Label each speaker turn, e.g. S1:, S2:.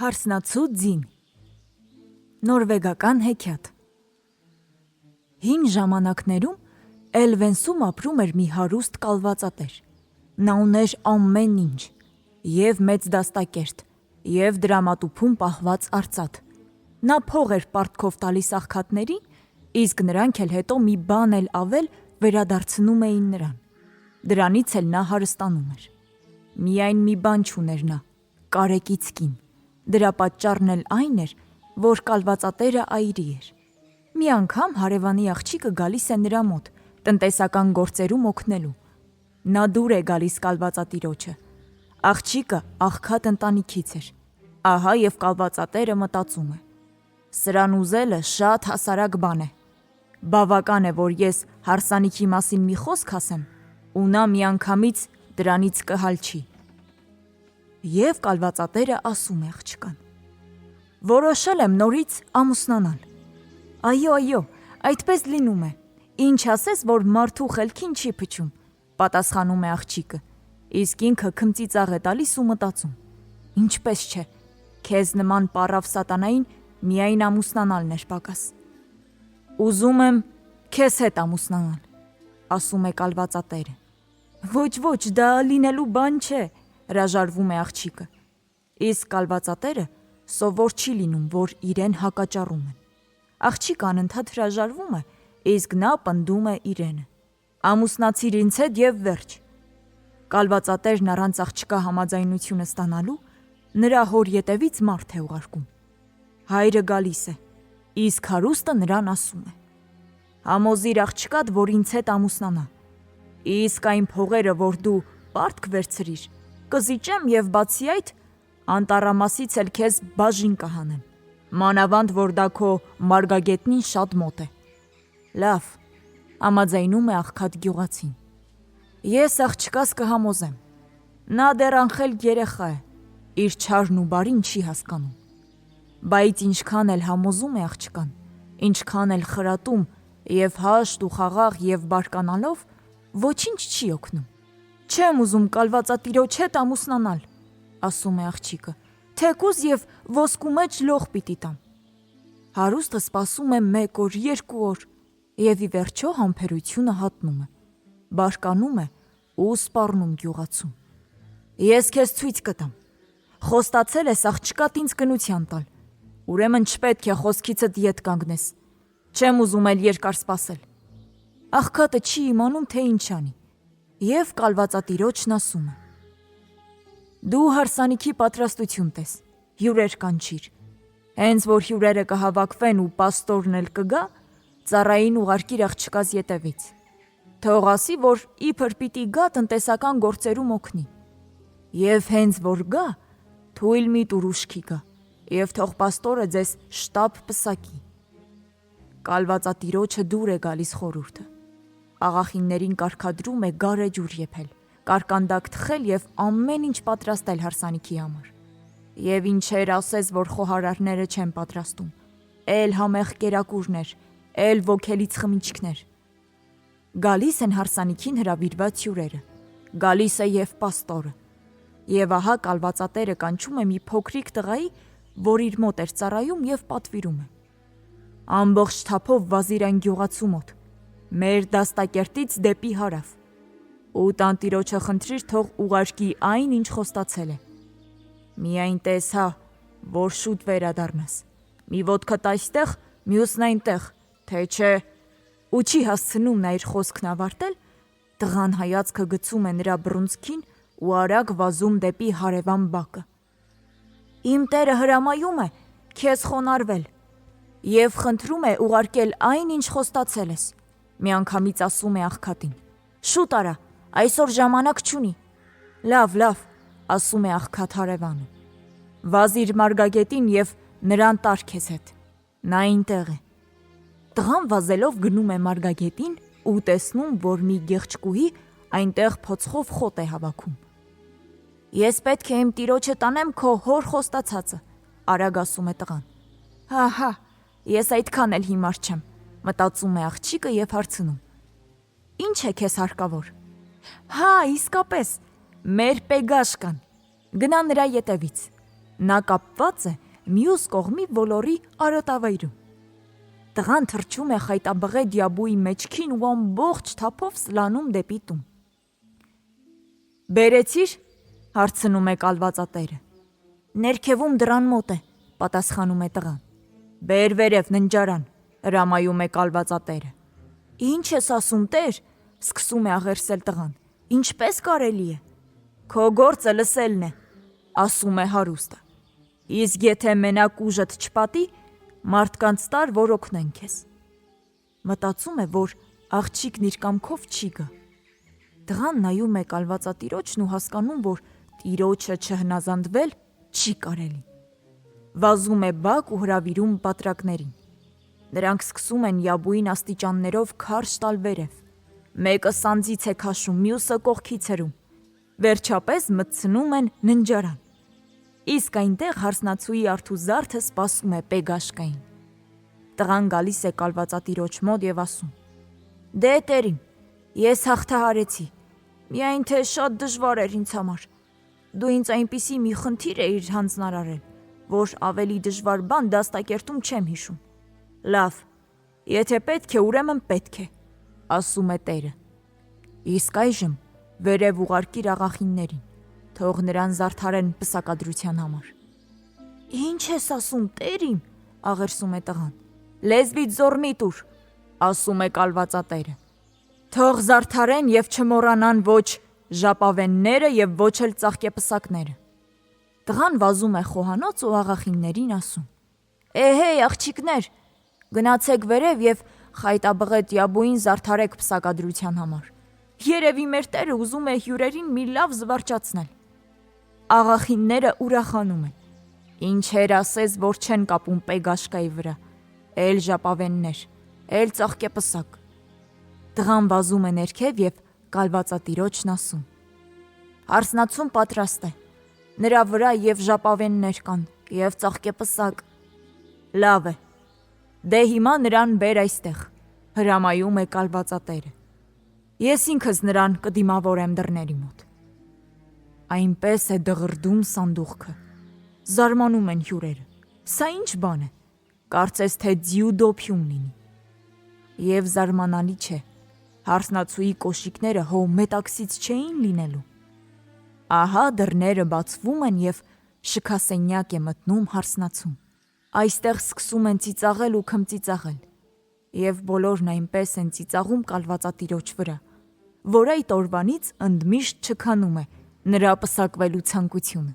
S1: Հարսնացու ձին Նորվեգական հեքիաթ Հին ժամանակներում Էլվենսում ապրում էր մի հարուստ կալվածատեր։ Նա ուներ ամեն ինչ, և մեծ դաստակերտ, և դրամատուփում պահված արծաթ։ Նա փող էր պարտքով տալիս աղքատներին, իսկ նրանք էլ հետո մի բան էլ ավել վերադարձնում էին նրան։ Դրանից էլ նա հարստանում էր։ Միայն մի բան չուներ նա՝ կարեկից կին։ Դրա պատճառն էլ այն էր, որ կալվածատերը այրի էր։ Մի անգամ հարևանի աղջիկը գալիս է նրա մոտ, տնտեսական գործերում օգնելու։ Նա դուր է գալիս կալվածատիրոջը։ Աղջիկը աղքատ ընտանիքից էր։ Ահա և կալվածատերը մտածում է. սրան ուզելը շատ հասարակ բան է։ Բավական է, որ ես հարսանիքի մասին մի խոսք ասեմ, ու նա միանգամից դրանից կհալչի։ Եվ կալվածատերը ասում է աղջկան. որոշել եմ նորից ամուսնանալ։ Այո, այդպես լինում է։ Ինչ ասես, որ մարդու խելքին չի փչում, պատասխանում է աղջիկը, իսկ ինքը քմծիծաղ է տալիս ու մտածում. ինչպես չէ, քեզ նման պառավ սատանային միայն ամուսնանալն էր պակաս։ Ուզում եմ քեզ հետ ամուսնանալ, ասում է կալվածատերը։ Ոչ, դա լինելու բան չէ, հրաժարվում է աղջիկը։ Իսկ կալվածատերը սովոր չի լինում, որ իրեն հակաճառում են։ Աղջիկը անընդհատ հրաժարվում է, իսկ նա պնդում է իրենը։ Ամուսնացիր ինձ հետ և վերջ։ Կալվածատերն առանց աղջկա համաձայնությունը ստանալու նրա հոր ետևից մարդ է ուղարկում։ Հայրը գալիս է, իսկ հարուստը նրան ասում է. համոզիր աղջկադ, որ ինձ հետ ամուսնանա։ Իսկ այն փողերը, որ դու պարտք վերցրիր, կզիջեմ և բացի այդ, անտառամասից էլ քեզ բաժին կհանեմ, մանավանդ որ դա քո մարգագետնին շատ մոտ է։ Լավ, համաձայնում է աղքատ գյուղացին։ Ես աղջկաս կհամոզեմ։ Նա դեռ անխելք երեխա է, իր չարն ու բարին չի հասկանում։ Բայց ինչքան էլ համոզում է աղջկան, ինչքան էլ խրատում և հաշտ ու խաղաղ և բարկանալով, ոչինչ չի օգնում։ Չեմ ուզում կալվածատիրոջ հետ ամուսնանալ, ասում է աղջիկը, թեկուզ և ոսկու մեջ լող պիտի տամ։ Հարուստը սպասում է 1 օր, 2 օր, և ի վերջո համբերությունը հատնում է, բարկանում է ու սպառնում գյուղացուն։ Ես քեզ ցույց կտամ։ Խոստացել ես աղջկատ ինձ կնության տալ, ուրեմն չպետք է խոսքիցդ ետ կանգնես։ Չեմ ուզում էլ երկար սպասել։ Աղքատը չի իմանում, թե ինչ անի, և կալվածատիրոջն ասում է. դու հարսանիքի պատրաստություն տես, հյուրեր կանչիր։ Հենց որ հյուրերը կհավաքվեն ու պաստորն էլ կգա, ծառային ուղարկիր աղջկաս ետևից։ Թող ասի, որ իբր պիտի գա տնտեսական գործերում օգնի։ Եվ հենց որ գա, թույլ մի տուր ուշքի գա, և թող պաստորը ձեզ շտապ պսակի։ Կալվածատիրոջը դուր է գալիս խորհուրդը։ Աղախիններին կարգադրում է գարե ջուր եփել, կարկանդակ թխել և ամեն ինչ պատրաստել հարսանիքի համար։ Եվ ինչեր ասես, որ խոհարարները չեն պատրաստում, էլ համեղ կերակուրներ, էլ ոգելից խմիչքներ։ Գալիս են հարսանիքին հրավիրված հյուրերը, գալիս է և պաստորը։ Եվ ահա կալվածատերը կանչում է մի փոքրիկ տղայի, որ իր մոտ էր ծառայում և պատվիրում է. ամբողջ թափով վազիր այն գյուղացու մոտ, մեր դաստակերտից դեպի հարավ, ու տանտիրոջը խնդրիր թող ուղարկի այն, ինչ խոստացել է։ Միայն տես հա, որ շուտ վերադառնաս։ Մի ոտքդ այստեղ, մյուսն այնտեղ, թե չէ… Ու չի հասցնում նա իր խոսքն ավարտել, տղան հայացքը գցում է նրա բռունցքին ու արագ վազում դեպի հարևան բակը։ Իմ տերը հրամայում է քեզ խոնարհվել և խնդրում է ուղարկել այն, ինչ խոստացել ես, միանգամից ասում է աղքատին։ Շուտ արա, այսօր ժամանակ չունի։ Լավ, ասում է աղքատ հարևանը։ Վազիր մարգագետին և նրան տար քեզ հետ, նա այնտեղ է։ Տղան վազելով գնում է մարգագետին ու տեսնում, որ մի գեղեցկուհի այնտեղ փոցխով խոտ է հավաքում։ Ես պետք է իմ տիրոջը տանեմ քո հոր խոստացածը, արագ ասում է տղան։ Հա, ես այդքան էլ հիմար չեմ, մտածում է աղջիկը և հարցնում. Ինչ է քեզ հարկավոր։ Հա, իսկապես, մեր Պեգաշկան, գնա նրա ետևից։ Նա կապված է մյուս կողմի ոլորի արոտավայրում։ Տղան թռչում է խայտաբղե դյաբույի մեջքին ու ամբողջ թափով սլանում դեպի տուն։ «Բերեցի՞ր», հարցնում է կալվածատերը։ «Ներքևում դռան մոտ է», պատասխանում է տղան։ «Բեր վերև ննջարան», հրամայում է կալվածատերը։ «Ինչ ես ասում, տեր», սկսում է աղերսել տղան։ «Ինչպես կարելի է»։ «Քո գործը լսելն է», ասում է հարուստը։ «Իսկ եթե մենակ ուժդ չպատի, մարդկանց տար, որ օգնեն քեզ»։ Մտածում է, որ աղջիկն իր կամքով չի գա։ Տղան նայում է կալվածատիրոջն ու հասկանում, որ տիրոջը չհնազանդվել չի կարելի։ Վազում է բակ ու հրավիրում պատրակներին։ Նրանք սկսում են յաբույին աստիճաններով քարշ տալ վերև։ Մեկը սանձից է քաշում, մյուսը կողքից հրում։ Վերջապես մտցնում են ննջարան։ Իսկ այնտեղ հարսնացուի արթու զարդը սպասում է Պեգաշկային։ Տղան գալիս է կալվածատիրոջ մոտ եւ ասում. «Դե տերին, ես հաղթահարեցի, միայն թե շատ դժվար էր ինձ համար։ Դու ինձ այնպիսի մի խնդիր էիր հանձնարարել, որ ավելի դժվար բան դաստակերտում չեմ հիշում։ Լավ, եթե պետք է, ուրեմն պետք է», ասում է տերը։ «Իսկ այժմ վերև ուղարկիր աղախիններին, թող նրան զարդարեն պսակադրության համար»։ «Ինչ ես ասում, տերիմ», աղերսում է տղան։ «Լեզվիդ զոռ մի տուր», ասում է կալվածատերը։ «Թող զարդարեն եւ չմոռանան ոչ ժապավենները եւ ոչ էլ ծաղկեպսակները»։ Տղան վազում է խոհանոց ու աղախիններին ասում. «Էհեյ, աղջիկներ, գնացեք վերև եւ խայտաբղե դյաբույին զարդարեք պսակադրության համար։ Երևի մեր տերը ուզում է հյուրերին մի լավ զվարճացնել»։ Աղախինները ուրախանում են։ Ինչեր ասես, որ չեն կապում Պեգաշկայի վրա, էլ ժապավեններ, էլ ծաղկեպսակ։ Տղան վազում է ներքև եւ կալվածատիրոջն ասում. «Հարսնացուն պատրաստ է, նրա վրա եւ ժապավեններ կան, եւ ծաղկեպսակ»։ «Լավ է, դե հիմա նրան բեր այստեղ», հրամայում է կալվածատերը։ «Ես ինքս նրան կդիմավորեմ դռների մոտ»։ Այնպես է դղրդում սանդուղքը։ Զարմանում են հյուրերը։ Սա ինչ բան է, կարծես թե ձիու դոփյուն լինի։ Եվ զարմանալի չէ, հարսնացուի կոշիկները հո մետաքսից չէին լինելու։ Ահա դռները բացվում են եւ շքասենյակ է մտնում հարսնացուն։ Այստեղ սկսում են ծիծաղել ու քմծիծաղել։ Եվ բոլորն այնպես են ծիծաղում կալվածատիրոջ վրա, որ այդ օրվանից ընդմիշտ չքանում է նրա պսակվելու ցանկությունը։